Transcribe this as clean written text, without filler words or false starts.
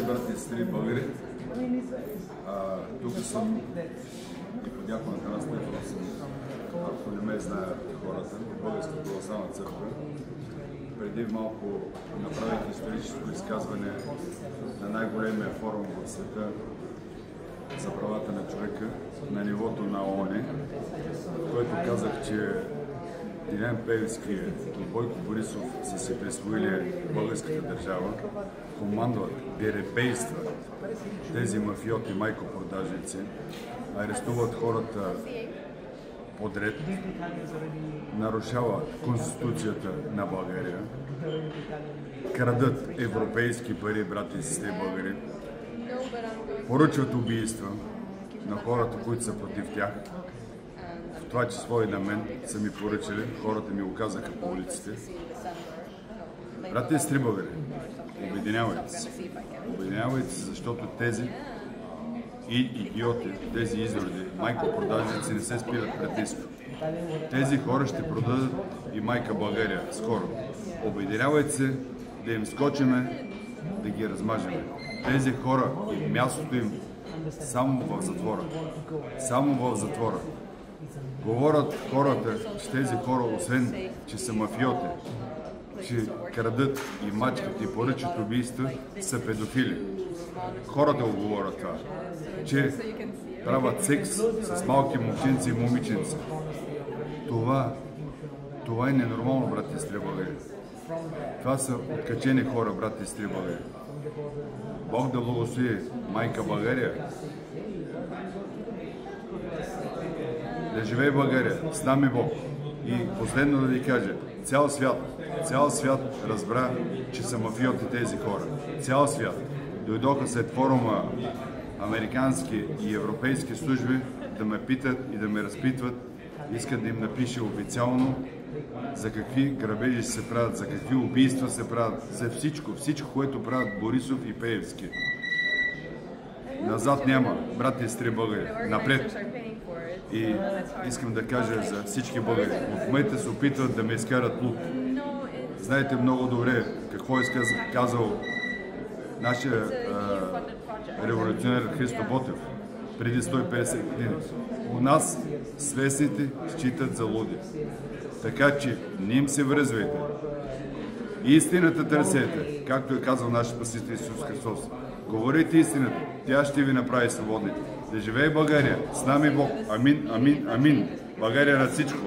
Здравейте, брати и сестри българи! Тук съм и по дякон Атанас Стефанов съм, ако не ме знаят хората, в Българската православна църква. Преди малко направих историческо изказване на най-големия форум в света за правата на човека на нивото на ООН, в което казах, че Делян Пеевски и Бойко Борисов са си присвоили българската държава, командват, дерепействат тези мафиоти, майкопродажници, арестуват хората подред, нарушават Конституцията на България, крадат европейски пари, брати и сестри българи, поръчват убийства на хората, които са против тях. В това число и на мен са ми поръчали, хората ми го казаха по улиците. Брати и сестри българи, обединявайте се. Обединявайте се, защото тези идиоти, тези изроди, майкопродажници не се спират пред нищо. Тези хора ще продадат и майка България скоро. Обединявайте се, да им скочиме, да ги размажеме. Тези хора и мястото им само в затвора. Само в затвора. Говорят хората, че тези хора, освен че са мафиоти, че крадат и мачкат и поръчат убийства, са педофили. Хората го говорят това, че правят секс с малки момченци и момиченци. Това е ненормално, брати и сестри българи. Това са откачени хора, брати и сестри българи. Бог да благослови майка България. Да живее България, с нами Бог. И последно да ви кажа, цял свят разбра, че са мафиоти тези хора. Цял свят. Дойдоха след форума американски и европейски служби да ме питат и да ме разпитват. Искат да им напише официално за какви грабежи се правят, за какви убийства се правят, за всичко, което правят Борисов и Пеевски. Назад няма, брати и сестри българи, напред. И искам да кажа за всички българи. В момента се опитват да ме изкарат луд. Знаете много добре какво е казал нашия революционер Христо Ботев преди 150 години. У нас свестните считат за луди. Така че не им се връзвайте. Истината търсете, както е казал нашия Спасител Исус Христос. Говорите истината, тя ще ви направи свободни. Да живее България, с нами Бог. Амин, амин, амин. България на всичко.